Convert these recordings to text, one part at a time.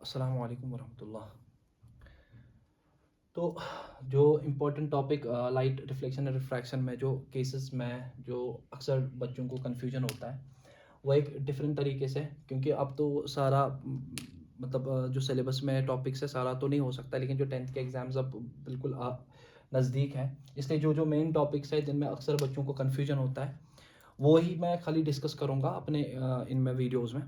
अस्सलाम वालेकुम वरहमतुल्लाह। तो जो इम्पोर्टेंट टॉपिक लाइट रिफ्लेक्शन और रिफ्रैक्शन में जो केसेस में जो अक्सर बच्चों को कन्फ्यूजन होता है वो एक डिफरेंट तरीके से, क्योंकि अब तो सारा मतलब जो सिलेबस में टॉपिक्स है सारा तो नहीं हो सकता, लेकिन जो 10th के एग्ज़ाम्स अब बिल्कुल नज़दीक है, इसलिए जो जो मेन टॉपिक्स है जिनमें अक्सर बच्चों को कन्फ्यूजन होता है वो ही मैं खाली डिस्कस करूँगा अपने इनमें वीडियोज़ में।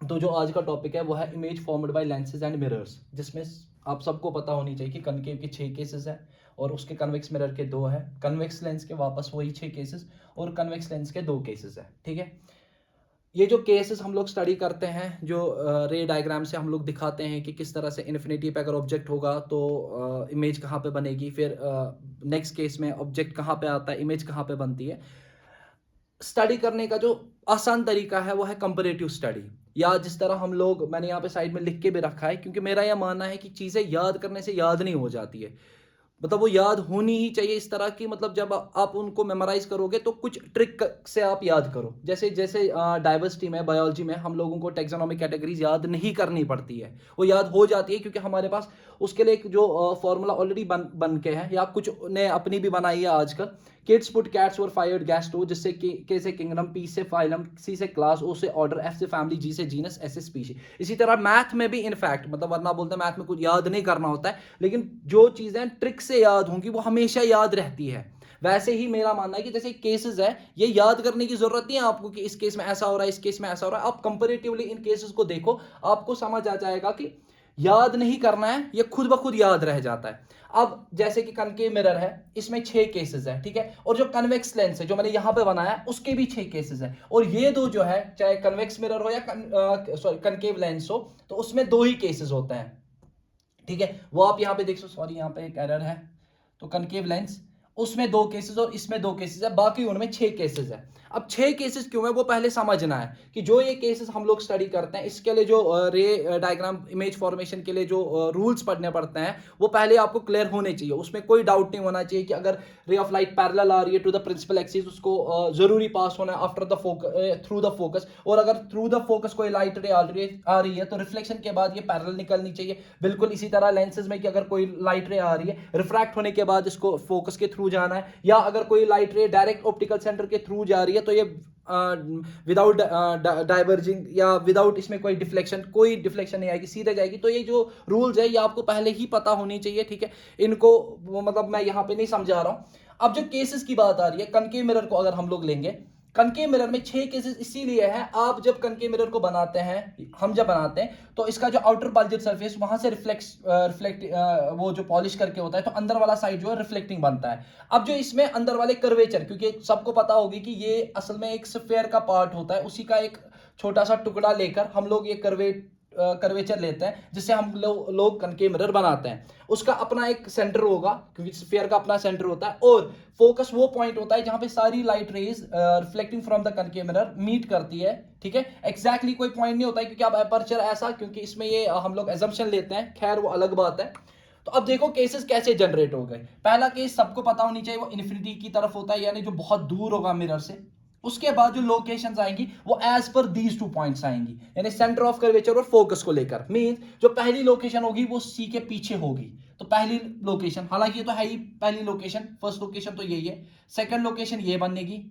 तो जो आज का टॉपिक है वो है image formed by lenses and mirrors, जिसमें आप सबको पता होनी चाहिए कि कनकेव के 6 केसेस हैं और उसके कन्वेक्स मिरर के 2 हैं, कन्वेक्स लेंस के वापस वही 6 केसेस और कन्वेक्स लेंस के 2 केसेस हैं। ठीक है, ये जो केसेस हम लोग स्टडी करते हैं, जो रे डायग्राम से हम लोग दिखाते हैं कि किस तरह से इन्फिनिटी पे अगर ऑब्जेक्ट होगा तो इमेज कहाँ पे बनेगी, फिर नेक्स्ट केस में ऑब्जेक्ट कहाँ पे आता है, इमेज कहाँ पे बनती है। स्टडी करने का जो आसान तरीका है वो है कंपैरेटिव स्टडी, या जिस तरह हम लोग, मैंने यहाँ पे साइड में लिख के भी रखा है, क्योंकि मेरा यह मानना है कि चीज़ें याद करने से याद नहीं हो जाती है, मतलब वो याद होनी ही चाहिए इस तरह की, मतलब जब आप उनको मेमोराइज करोगे तो कुछ ट्रिक से आप याद करो। जैसे जैसे डाइवर्सिटी में, बायोलॉजी में हम लोगों को टेक्सोनॉमिक कैटेगरीज याद नहीं करनी पड़ती है, वो याद हो जाती है क्योंकि हमारे पास उसके लिए एक जो फॉर्मूला ऑलरेडी बन के है, या कुछ ने अपनी भी बनाई है आजकल। किड्स पुट कैट्स और फायर्ड गैस टू, जिससे कि के से किंगडम, पी से फाइलम, सी से क्लास, ओ से ऑर्डर, एफ से फैमिली, जी से जीनस, एस से स्पीशी। इसी तरह मैथ में भी इनफैक्ट, मतलब वरना बोलते हैं मैथ में कुछ याद नहीं करना होता है, लेकिन जो चीज़ें ट्रिक से याद होंगी वो हमेशा याद रहती है। वैसे ही मेरा मानना है कि जैसे केसेस है, ये याद करने की जरूरत नहीं है आपको कि इस केस में ऐसा हो रहा है, इस केस में ऐसा हो रहा है। आप कंपेरेटिवली इन केसेस को देखो, आपको समझ आ जाएगा कि याद नहीं करना है, ये खुद ब खुद याद रह जाता है। अब जैसे कि कनकेव मिरर है, इसमें 6 केसेस है, ठीक है, और जो कन्वेक्स लेंस है जो मैंने यहां पे बनाया उसके भी 6 केसेस है, और ये दो जो है, चाहे कन्वेक्स मिरर हो या सॉरी कनकेव लेंस हो, तो उसमें 2 ही केसेस होते हैं। ठीक है, वो आप यहाँ पे देख सो, सॉरी यहाँ पे एक एरर है, तो कनकेव लेंस उसमें 2 केसेस और इसमें 2 केसेस है, बाकी उनमें 6 केसेस है। अब 6 केसेस क्यों है वो पहले समझना है कि जो ये केसेस हम लोग स्टडी करते हैं इसके लिए जो रे डायग्राम इमेज फॉर्मेशन के लिए जो रूल्स पढ़ने पड़ते हैं वो पहले आपको क्लियर होने चाहिए, उसमें कोई डाउट नहीं होना चाहिए कि अगर रे ऑफ लाइट पैरेलल आ रही है टू द प्रिंसिपल एक्सिस, उसको जरूरी पास होना है after the focus, through the focus, और अगर थ्रू द फोकस कोई लाइट रे आ रही है तो रिफ्लेक्शन के बाद ये पैरेलल निकलनी चाहिए। बिल्कुल इसी तरह लेंसेज में कि अगर कोई लाइट रे आ रही है, रिफ्रैक्ट होने के बाद इसको फोकस के थ्रू जाना है, या अगर कोई लाइट रे डायरेक्ट ऑप्टिकल सेंटर के थ्रू जा रही है तो ये विदाउट डाइवर्जिंग या विदाउट इसमें कोई डिफ्लेक्शन नहीं आएगी, सीधे जाएगी। तो ये जो रूल्स है ये आपको पहले ही पता होनी चाहिए, ठीक है, इनको मतलब मैं यहाँ पे नहीं समझा रहा हूँ। अब जो केसेस की बात आ रही है, कनकेव मिरर को अगर हम लोग लेंगे, कनकेव मिरर में 6 केसेस इसीलिए है, आप जब कनकेव मिरर को बनाते हैं, हम जब बनाते हैं तो इसका जो आउटर बल्जेड सरफेस वहां से रिफ्लेक्ट वो जो पॉलिश करके होता है, तो अंदर वाला साइड जो है रिफ्लेक्टिंग बनता है। अब जो इसमें अंदर वाले कर्वेचर, क्योंकि सबको पता होगी कि ये असल में एक स्फेयर का पार्ट होता है, उसी का एक छोटा सा टुकड़ा लेकर हम लोग ये कर्वेचर लेते हैं जिससे हम लोग कनकेव मिरर बनाते हैं। उसका अपना एक सेंटर होगा, क्योंकि स्फीयर का अपना सेंटर होता है, और फोकस वो पॉइंट होता है जहां पे सारी light rays reflecting from the concave mirror meet करती है। ठीक है, एग्जैक्टली कोई पॉइंट नहीं होता है, क्योंकि अब अपर्चर ऐसा, क्योंकि इसमें ये हम लोग एजम्पशन लेते हैं, खैर वो अलग बात है। तो अब देखो केसेस कैसे जनरेट हो गए। पहला केस सबको पता होनी चाहिए, वो इन्फिनिटी की तरफ होता है, यानी जो बहुत दूर होगा मिरर से। उसके बाद जो लोकेशंस आएंगी वो एज पर दीज 2 पॉइंट्स आएंगी, यानी सेंटर ऑफ कर्वेचर और फोकस को लेकर। मींस जो पहली लोकेशन होगी वो सी के पीछे होगी, तो पहली लोकेशन, हालांकि ये तो है ही पहली लोकेशन, फर्स्ट लोकेशन तो यही है। सेकंड लोकेशन ये बनेगी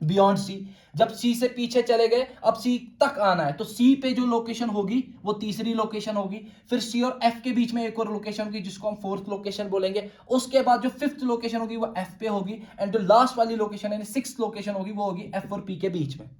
बियॉन्ड सी, जब सी से पीछे चले गए अब सी तक आना है, तो सी पे जो लोकेशन होगी वो तीसरी लोकेशन होगी। फिर सी और एफ के बीच में एक और लोकेशन होगी जिसको हम फोर्थ लोकेशन बोलेंगे। उसके बाद जो फिफ्थ लोकेशन होगी वो एफ पे होगी, एंड जो लास्ट वाली लोकेशन यानी सिक्स्थ लोकेशन होगी वो होगी एफ और पी के बीच में।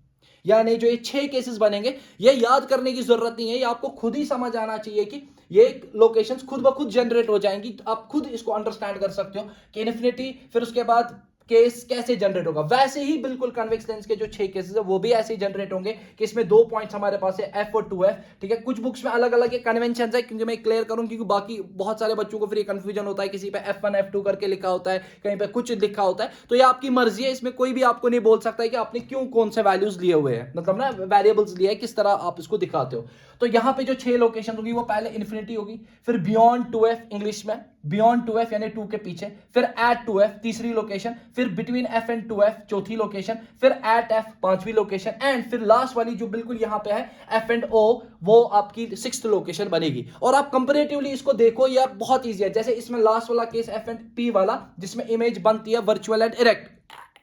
यानी जो ये 6 केसेस बनेंगे, ये याद करने की जरूरत नहीं है, ये आपको खुद ही समझ आना चाहिए कि ये लोकेशंस खुद ब खुद जनरेट हो जाएंगी। तो आप खुद इसको अंडरस्टैंड कर सकते हो कि इन्फिनिटी, फिर उसके बाद केस कैसे जनरेट होगा। वैसे ही बिल्कुल कन्वेक्स लेंस के जो 6 केसेस है वो भी ऐसे ही जनरेट होंगे कि इसमें 2 पॉइंट्स हमारे पास है, एफ और 2F। ठीक है, कुछ बुक्स में अलग अलग कन्वेंशन है, क्योंकि मैं क्लियर करूं, क्योंकि बाकी बहुत सारे बच्चों को फिर कंफ्यूजन होता है, किसी पे F1 F2 करके लिखा होता है, कहीं पे कुछ लिखा होता है। तो ये आपकी मर्जी है, इसमें कोई भी आपको नहीं बोल सकता है कि आपने क्यों कौन से वैल्यूज लिए हुए हैं, मतलब ना वेरिएबल्स लिए हैं, किस तरह आप इसको दिखाते हो। तो यहाँ पे जो 6 लोकेशन होगी वो पहले इन्फिनिटी होगी, फिर बियॉन्ड 2F इंग्लिश में, बियॉन्ड 2f यानी 2 के पीछे, फिर एट 2f तीसरी लोकेशन, फिर बिटवीन f एंड 2f चौथी लोकेशन, फिर एट f पांचवी लोकेशन, एंड फिर लास्ट वाली जो बिल्कुल यहां पे है f एंड o, वो आपकी सिक्स्थ लोकेशन बनेगी। और आप कंपैरेटिवली इसको देखो, यार बहुत ईजी है। जैसे इसमें लास्ट वाला केस f एंड p वाला जिसमें इमेज बनती है वर्चुअल एंड इरेक्ट,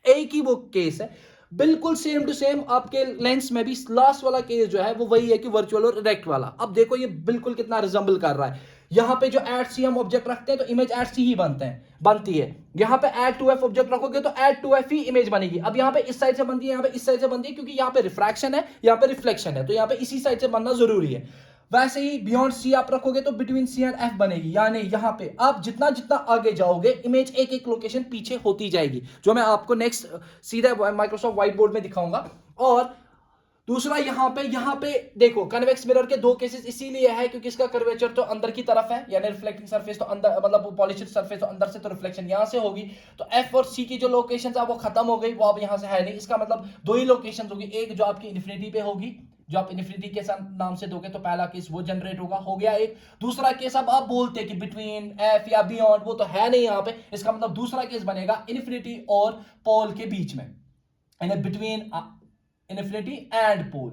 एक ही वो केस है, बिल्कुल सेम टू सेम आपके लेंस में भी लास्ट वाला केस जो है वो वही है कि वर्चुअल और इरेक्ट वाला। अब देखो ये बिल्कुल कितना रिजेंबल कर रहा है। यहां पे जो एट सी हम ऑब्जेक्ट रखते हैं तो इमेज एट सी ही बनती है। यहां पे एट 2f ऑब्जेक्ट रखोगे तो एट 2f ही इमेज बनेगी। अब यहां पे इस साइड से बनती है, यहां पे इस साइड से बनती है, क्योंकि यहां पे रिफ्रैक्शन है, यहां पे रिफ्लेक्शन है, तो यहां पे इसी साइड से बनना जरूरी है। वैसे ही बियॉन्ड सी आप रखोगे तो बिटवीन सी एंड एफ बनेगी, यानी यहां पे आप जितना जितना आगे जाओगे इमेज एक एक लोकेशन पीछे होती जाएगी, जो मैं आपको नेक्स्ट सीधा माइक्रोसॉफ्ट व्हाइट बोर्ड में दिखाऊंगा। और दूसरा यहां पे देखो कन्वेक्स मिरर के दो केसेस इसीलिए है क्योंकि इसका कर्वेचर तो अंदर की तरफ है, यानी रिफ्लेक्टिंग सरफेस तो अंदर, मतलब पॉलिश्ड सरफेस तो अंदर से, तो रिफ्लेक्शन यहां से होगी। तो एफ और सी की जो लोकेशन है वो खत्म हो गई, वो अब यहां से है नहीं। इसका मतलब दो ही लोकेशन होगी, एक जो आपकी इन्फिनिटी पे होगी, जो आप इन्फिनिटी के नाम से दोगे तो पहला केस वो जनरेट होगा, हो गया एक। दूसरा केस अब आप बोलते हैं कि बिटवीन एफ या बियॉन्ड, वो तो है नहीं यहां पे, इसका मतलब दूसरा केस बनेगा इन्फिनिटी और पोल के बीच में, यानी बिटवीन इन्फिनिटी एंड पोल,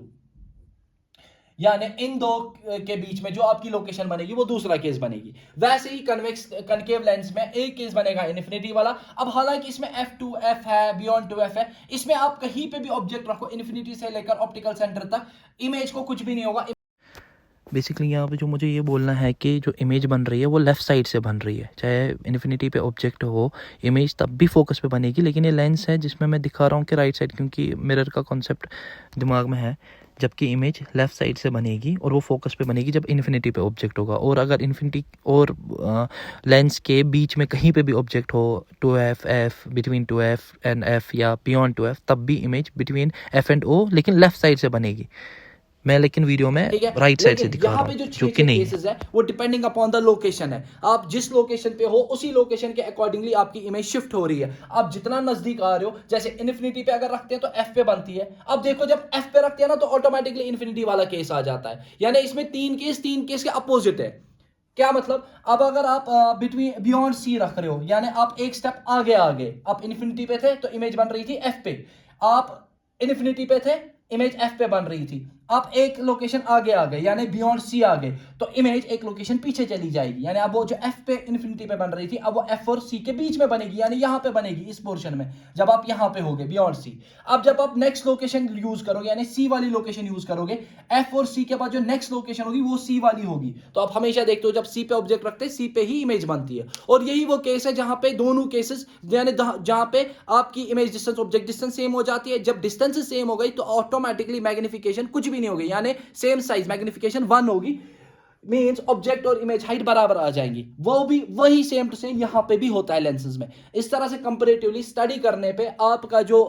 यानी इन दो के बीच में जो आपकी लोकेशन बनेगी वो दूसरा केस बनेगी। वैसे ही कन्वेक्स कनकेव लेंस में एक केस बनेगा इन्फिनिटी वाला। अब हालांकि इसमें f2f है, बियॉन्ड 2f है, इसमें आप कहीं पे भी ऑब्जेक्ट रखो इन्फिनिटी से लेकर ऑप्टिकल सेंटर तक, इमेज को कुछ भी नहीं होगा। बेसिकली यहाँ पे जो मुझे ये बोलना है कि जो इमेज बन रही है वो लेफ़्ट साइड से बन रही है, चाहे इन्फिनिटी पे ऑब्जेक्ट हो, इमेज तब भी फोकस पे बनेगी। लेकिन ये लेंस है जिसमें मैं दिखा रहा हूँ कि राइट साइड, क्योंकि मिरर का कॉन्सेप्ट दिमाग में है, जबकि इमेज लेफ़्ट साइड से बनेगी और वो फोकस पे बनेगी जब इन्फिनिटी पे ऑब्जेक्ट होगा। और अगर इन्फिनिटी और लेंस के बीच में कहीं पे भी ऑब्जेक्ट हो, 2f, f, between 2f and f या बियॉन्ड 2f, तब भी image between f and o लेकिन लेफ़्ट साइड से बनेगी। मैं लेकिन वीडियो में राइट साइड से दिखा रहा हूँ, जो कि नहीं है। केसेस है वो डिपेंडिंग अपॉन द लोकेशन है, आप जिस लोकेशन पे हो उसी लोकेशन के अकॉर्डिंगली आपकी इमेज शिफ्ट हो रही है। आप जितना नजदीक आ रहे हो, जैसे इन्फिनिटी पे अगर रखते हैं तो एफ पे बनती है, अब देखो जब एफ पे रखते हैं ना तो ऑटोमेटिकली इन्फिनिटी वाला केस आ जाता है, यानी इसमें तीन केस के अपोजिट है। क्या मतलब, अब अगर आप बिटवीन बियॉन्ड सी रख रहे हो, यानी आप एक स्टेप आगे आप इन्फिनिटी पे थे तो इमेज बन रही थी एफ पे, आप इन्फिनिटी पे थे इमेज एफ पे बन रही थी, आप एक लोकेशन आगे आ गए यानी बियॉन्ड सी आ गए तो इमेज एक लोकेशन पीछे चली जाएगी, यानी अब वो जो एफ पे इन्फिनिटी पे बन रही थी अब वो एफ और सी के बीच में बनेगी, यानी यहां पे बनेगी इस पोर्शन में, जब आप यहां पे होगे बियॉन्ड सी। अब जब आप नेक्स्ट लोकेशन यूज करोगे यानी सी वाली लोकेशन यूज करोगे, एफ और सी के बाद जो नेक्स्ट लोकेशन होगी वो सी वाली होगी। तो आप हमेशा देखते हो जब सी पे ऑब्जेक्ट रखते हैं सी पे ही इमेज बनती है। और यही वो केस है जहां पे दोनों केसेस, यानी जहां पे आपकी image distance object distance same हो जाती है, जब डिस्टेंस सेम हो गई तो ऑटोमेटिकली मैग्निफिकेशन कुछ भी नहीं होगी, यानी सेम साइज मैग्निफिकेशन 1 होगी, मींस ऑब्जेक्ट और इमेज हाइट बराबर आ जाएंगी। वो भी वही सेम टू सेम यहां पे भी होता है लेंसेज में। इस तरह से कंपैरेटिवली स्टडी करने पे आपका जो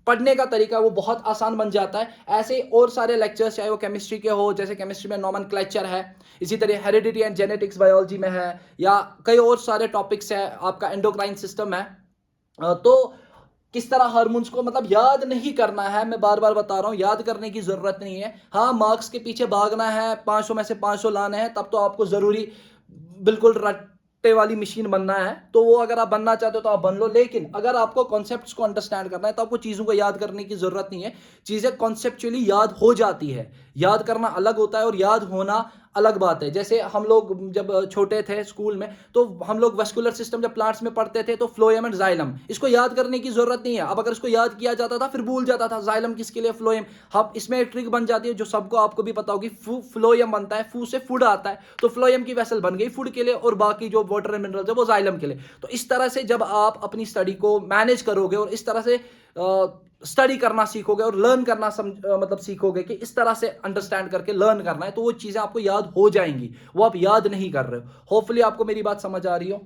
पढ़ने का तरीका वो बहुत आसान बन जाता है। ऐसे और सारे लेक्चर्स चाहे वो केमिस्ट्री के हो, जैसे केमिस्ट्री में नोमेनक्लेचर है, इसी तरह हेरिडिटी एंड जेनेटिक्स बायोलॉजी में है, या कई और सारे टॉपिक्स है, आपका एंडोक्राइन सिस्टम है। तो किस तरह हार्मोन्स को मतलब याद नहीं करना है, मैं बार बार बता रहा हूं, याद करने की जरूरत नहीं है। हाँ, मार्क्स के पीछे भागना है, 500 में से 500 लाने हैं, तब तो आपको जरूरी बिल्कुल रट्टे वाली मशीन बनना है, तो वो अगर आप बनना चाहते हो तो आप बन लो। लेकिन अगर आपको कॉन्सेप्ट्स को अंडरस्टैंड करना है तो आपको चीजों को याद करने की जरूरत नहीं है, चीजें कॉन्सेप्चुअली याद हो जाती है। याद करना अलग होता है और याद होना अलग बात है। जैसे हम लोग जब छोटे थे स्कूल में तो हम लोग वेस्कुलर सिस्टम जब प्लांट्स में पढ़ते थे तो फ्लोएम एंड जाइलम, इसको याद करने की जरूरत नहीं है। अब अगर इसको याद किया जाता था फिर भूल जाता था, जाइलम किसके लिए, फ्लोएम। अब इसमें एक ट्रिक बन जाती है जो सबको आपको भी पता होगी, फ्लोएम बनता है, फू से फूड आता है, तो फ्लोएम की वेसल बन गई फूड के लिए और बाकी जो वाटर एंड मिनरल्स है वो जाइलम के लिए। तो इस तरह से जब आप अपनी स्टडी को मैनेज करोगे और इस तरह से स्टडी करना सीखोगे और लर्न करना मतलब सीखोगे कि इस तरह से अंडरस्टैंड करके लर्न करना है, तो वो चीजें आपको याद हो जाएंगी, वो आप याद नहीं कर रहे हो। होपफुली आपको मेरी बात समझ आ रही हो।